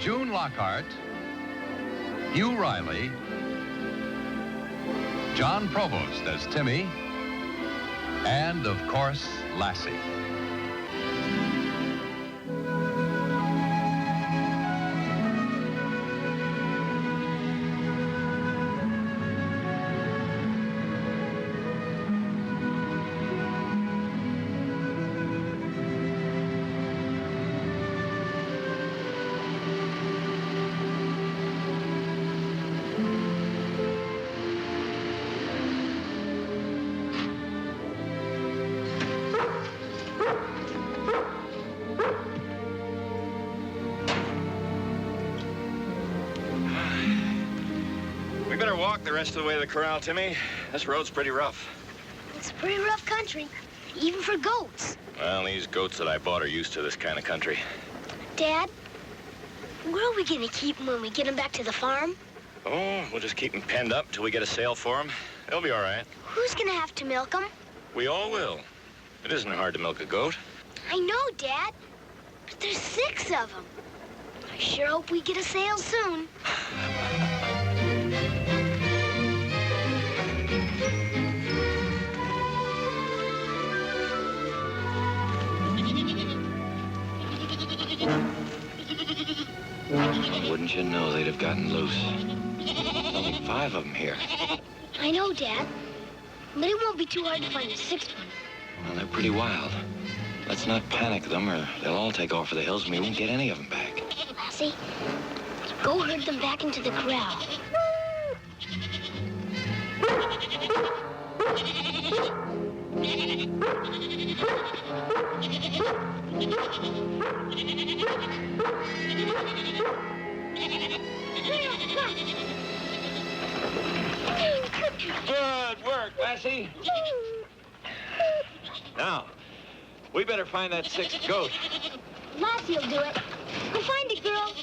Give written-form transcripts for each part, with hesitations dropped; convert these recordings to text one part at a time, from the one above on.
June Lockhart, Hugh Riley, John Provost as Timmy, and, of course, Lassie. Better walk the rest of the way to the corral, Timmy. This road's pretty rough. It's pretty rough country, even for goats. Well, these goats that I bought are used to this kind of country. Dad, where are we going to keep them when we get them back to the farm? Oh, we'll just keep them penned up till we get a sale for them. They'll be all right. Who's going to have to milk them? We all will. It isn't hard to milk a goat. I know, Dad, but there's 6 of them. I sure hope we get a sale soon. Wouldn't you know they'd have gotten loose? Only 5 of them here. I know, Dad, but it won't be too hard to find the 6th one. Well, they're pretty wild. Let's not panic them or they'll all take off for the hills and we won't get any of them back. Lassie, go herd them back into the corral. Good work, Lassie. Now, we better find that 6th goat. Lassie'll do it. Go find it, girl.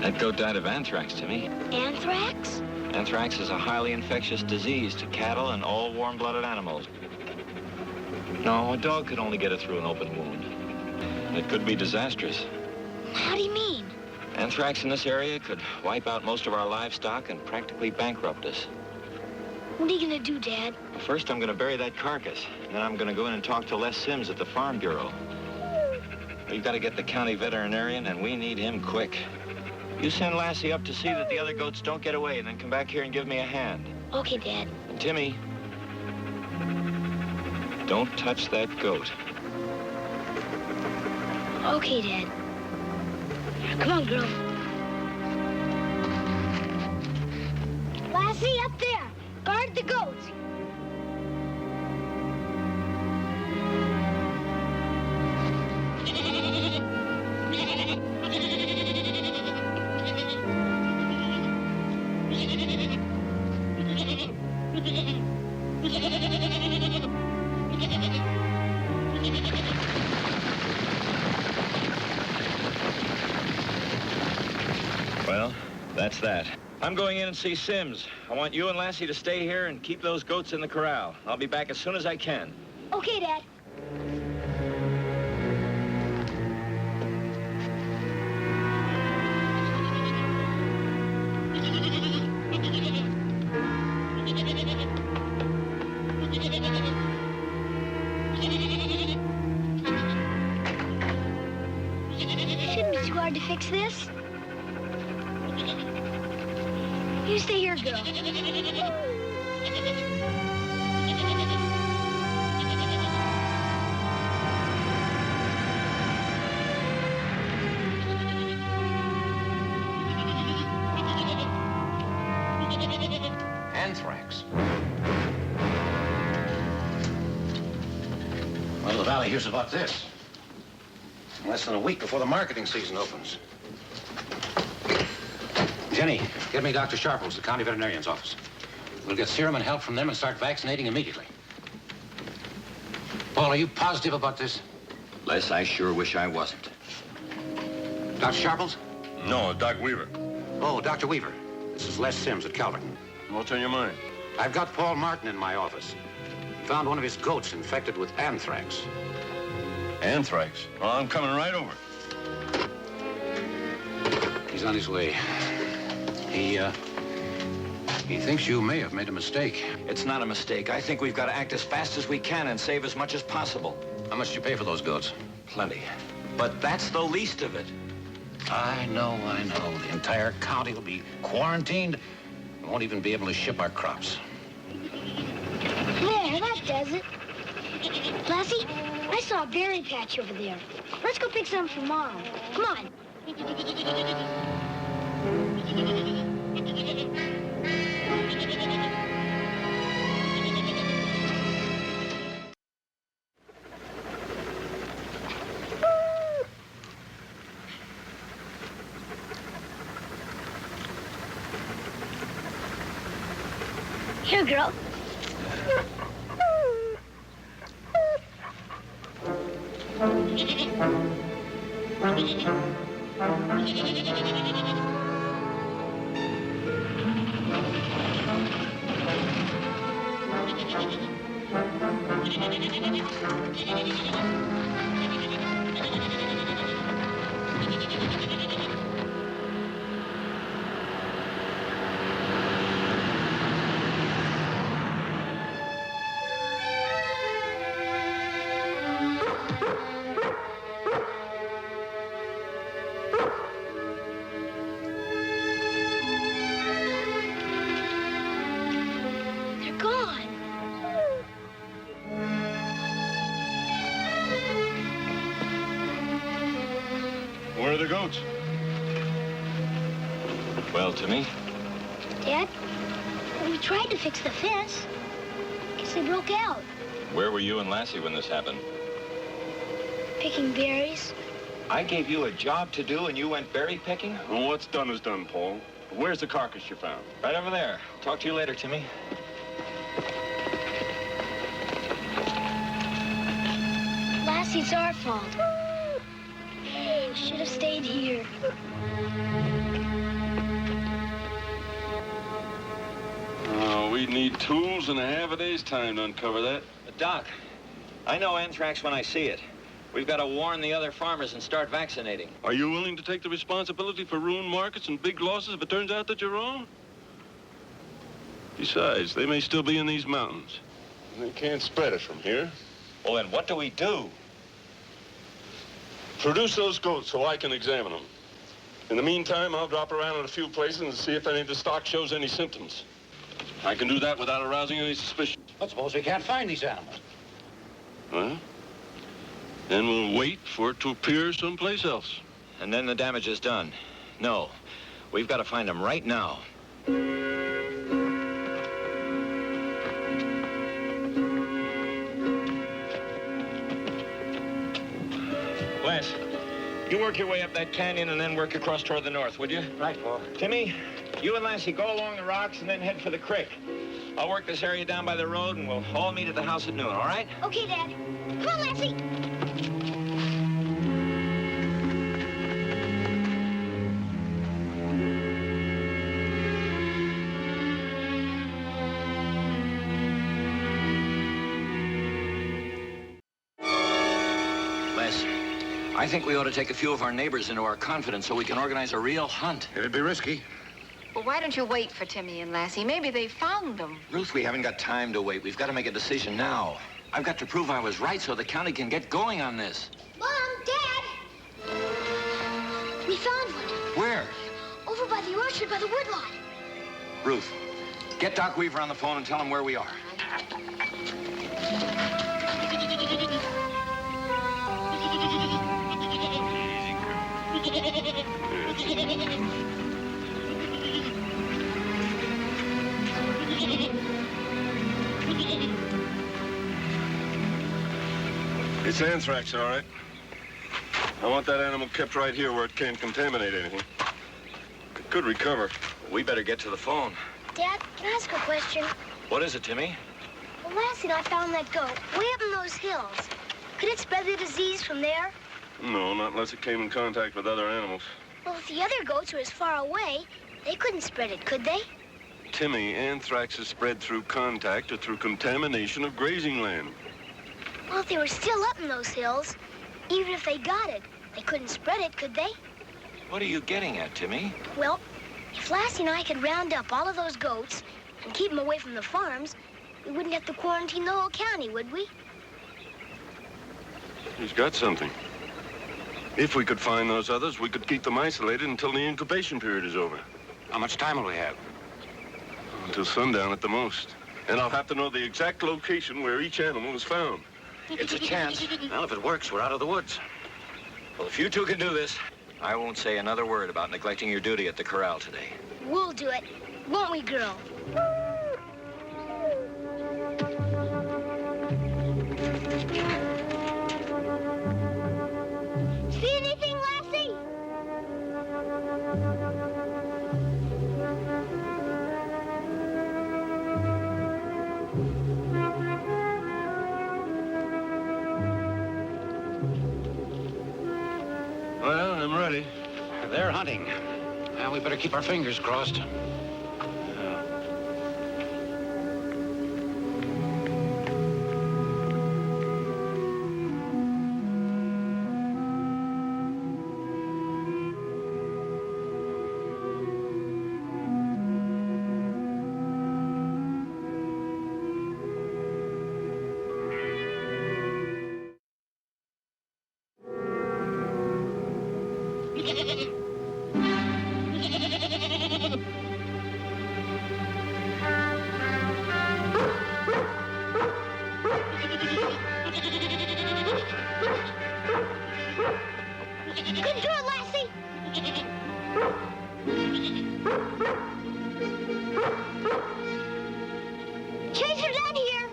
That goat died of anthrax, Timmy. Anthrax? Anthrax is a highly infectious disease to cattle and all warm-blooded animals. No, a dog could only get it through an open wound. It could be disastrous. How do you mean? Anthrax in this area could wipe out most of our livestock and practically bankrupt us. What are you going to do, Dad? First, I'm going to bury that carcass. And then I'm going to go in and talk to Les Sims at the Farm Bureau. We've got to get the county veterinarian, and we need him quick. You send Lassie up to see that the other goats don't get away, and then come back here and give me a hand. Okay, Dad. And Timmy, don't touch that goat. Okay, Dad. Come on, girl. Lassie, up there. Guard the goats. Well, that's that. I'm going in and see Sims. I want you and Lassie to stay here and keep those goats in the corral. I'll be back as soon as I can. Okay, Dad. Shouldn't be too hard to fix this. You stay here, girl. anthrax. Well, the Valley hears about this less than a week before the marketing season opens. Jenny, get me Dr. Sharples, the county veterinarian's office. We'll get serum and help from them and start vaccinating immediately. Paul, are you positive about this? Les, I sure wish I wasn't. Dr. Sharples? No, Doc Weaver. Oh, Dr. Weaver. This is Les Sims at Calvert. What's on your mind? I've got Paul Martin in my office. He found one of his goats infected with anthrax. Anthrax? Well, I'm coming right over. He's on his way. He thinks you may have made a mistake. It's not a mistake. I think we've got to act as fast as we can and save as much as possible. How much did you pay for those goats? Plenty. But that's the least of it. I know. The entire county will be quarantined. We won't even be able to ship our crops. There, that does it. Lassie, I saw a berry patch over there. Let's go pick some for Mom. Come on. Here, girl. They're gone. Where are the goats? Well, Timmy, Dad, we tried to fix the fence. Guess they broke out. where were you and Lassie when this happened? Picking berries. I gave you a job to do and you went berry picking? Well, what's done is done, Paul. Where's the carcass you found? Right over there. Talk to you later, Timmy. Lassie, it's our fault. We should have stayed here. We'd need tools and a half a day's time to uncover that. But Doc, I know anthrax when I see it. We've got to warn the other farmers and start vaccinating. Are you willing to take the responsibility for ruined markets and big losses if it turns out that you're wrong? Besides, they may still be in these mountains. And they can't spread it from here. Well, then what do we do? Produce those goats so I can examine them. In the meantime, I'll drop around in a few places and see if any of the stock shows any symptoms. I can do that without arousing any suspicion. But suppose we can't find these animals. Well, then we'll wait for it to appear someplace else. And then the damage is done. No, we've got to find them right now. Les, you work your way up that canyon and then work across toward the north, would you? Right, Paul. Timmy, you and Lassie go along the rocks and then head for the creek. I'll work this area down by the road and we'll all meet at the house at noon, all right? Okay, Dad. Come on, Lassie. Les, I think we ought to take a few of our neighbors into our confidence so we can organize a real hunt. It'd be risky. Well, why don't you wait for Timmy and Lassie? Maybe they found them. Ruth, we haven't got time to wait. We've got to make a decision now. I've got to prove I was right so the county can get going on this. Mom, Dad. We found one. Where? Over by the orchard, by the woodlot. Ruth, get Doc Weaver on the phone and tell him where we are. It's anthrax, all right. I want that animal kept right here where it can't contaminate anything. It could recover. We better get to the phone. Dad, can I ask a question? What is it, Timmy? Well, Lassie and I found that goat way up in those hills. Could it spread the disease from there? No, not unless it came in contact with other animals. Well, if the other goats were as far away, they couldn't spread it, could they? Timmy, anthrax is spread through contact or through contamination of grazing land. Well, if they were still up in those hills, even if they got it, they couldn't spread it, could they? What are you getting at, Timmy? Well, if Lassie and I could round up all of those goats and keep them away from the farms, we wouldn't have to quarantine the whole county, would we? He's got something. If we could find those others, we could keep them isolated until the incubation period is over. How much time will we have? Until sundown at the most. And I'll have to know the exact location where each animal is found. It's a chance. Well, if it works, we're out of the woods. Well, if you two can do this, I won't say another word about neglecting your duty at the corral today. We'll do it, won't we, girl? See anything, Lassie? Well, I'm ready. They're hunting. Well, we better keep our fingers crossed. Good girl, Lassie. Chase her down here.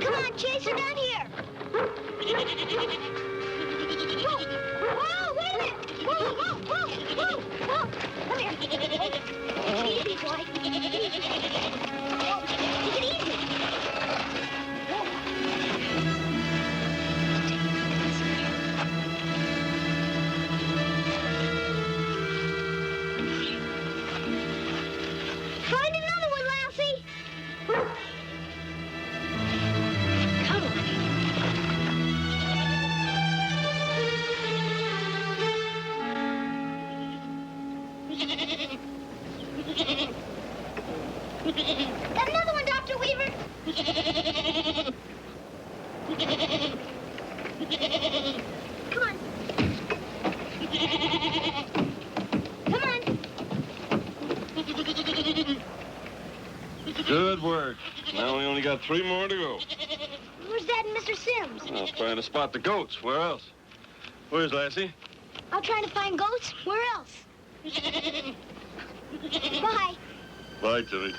Come on, chase her down here. Whoa, whoa, wait a minute. Whoa, whoa, whoa, whoa, whoa. Come here. Easy, boy. Whoa, take it easy. Find another one, Lassie. Come on. Another one, Dr. Weaver. Come on. Come on. Good work. Now we only got 3 more to go. Where's Dad and Mr. Sims? I was trying to spot the goats. Where else? Where's Lassie? I'm trying to find goats. Where else? Bye. Bye, Timmy.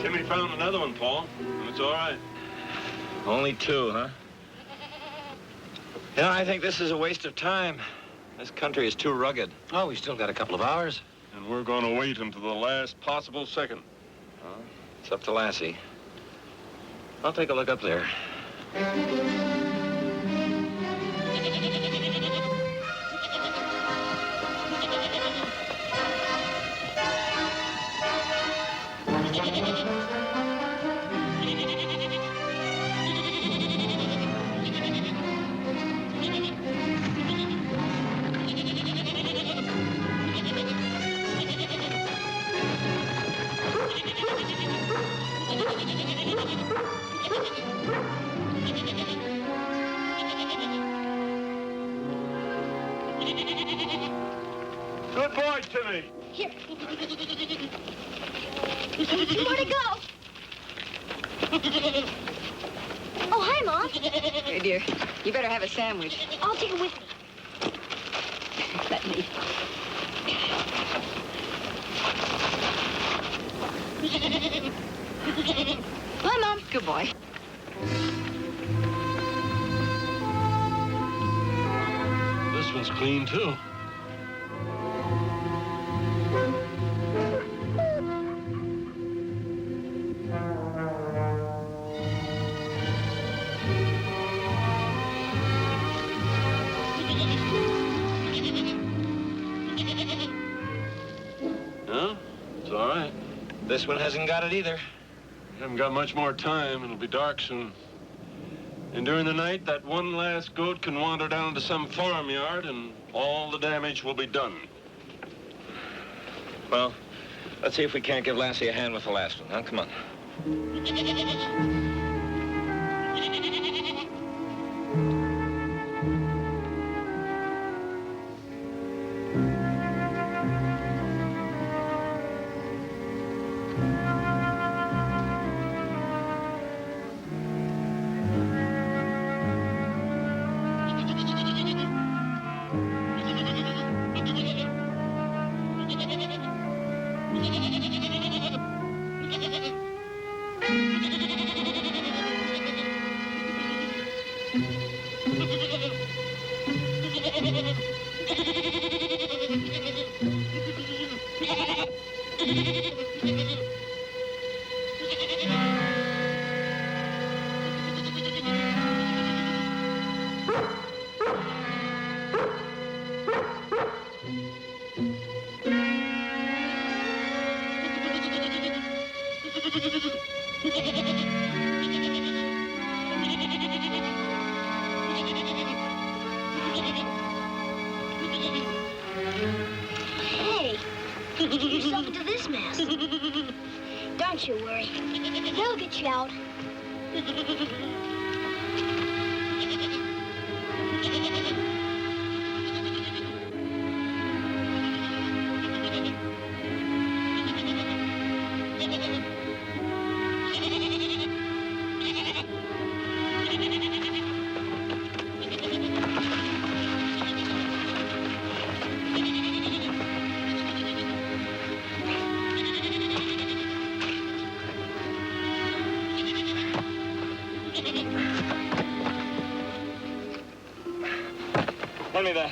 Timmy found another one, Paul, and it's all right. Only 2, huh? You know, I think this is a waste of time. This country is too rugged. Oh, we still got a couple of hours. And we're going to wait until the last possible second. Well, it's up to Lassie. I'll take a look up there. Good boy, Timmy. Here. Two more to go. Oh, hi, Mom. Here, dear. You better have a sandwich. I'll take it with me. Let me. Bye, Mom. Good boy. This one's clean, too. No, it's all right. This one hasn't got it either. We haven't got much more time. It'll be dark soon. And during the night, that one last goat can wander down to some farmyard and all the damage will be done. Well, let's see if we can't give Lassie a hand with the last one, huh? Come on. Hey, you get yourself into this mess. Don't you worry. They'll get you out. Hand me that.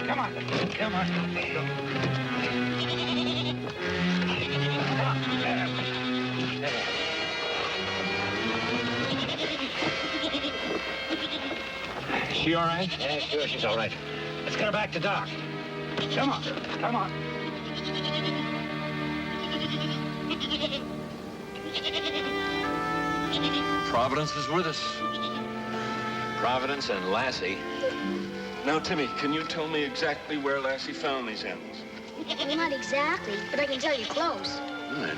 Come on. Come on. She all right? Yeah, sure, she's all right. Let's get her back to Doc. Come on. Come on. Providence is with us. Providence and Lassie. Now, Timmy, can you tell me exactly where Lassie found these animals? Well, not exactly, but I can tell you close. All right.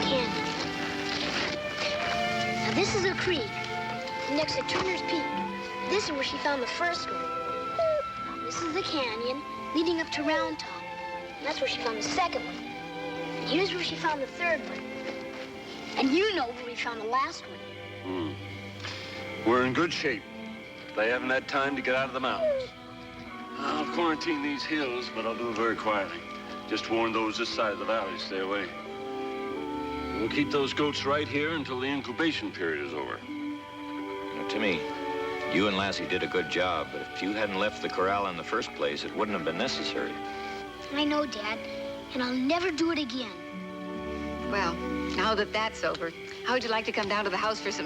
Canyon. Now, this is a creek next to Turner's Peak. This is where she found the first one. This is the canyon leading up to Round Top. And that's where she found the second one. And here's where she found the third one. And you know where we found the last one. We're in good shape. They haven't had time to get out of the mountains. I'll quarantine these hills, but I'll do it very quietly. Just warn those this side of the valley to stay away. We'll keep those goats right here until the incubation period is over. Now, Timmy, you and Lassie did a good job, but if you hadn't left the corral in the first place, it wouldn't have been necessary. I know, Dad, and I'll never do it again. Well, now that that's over, how would you like to come down to the house for some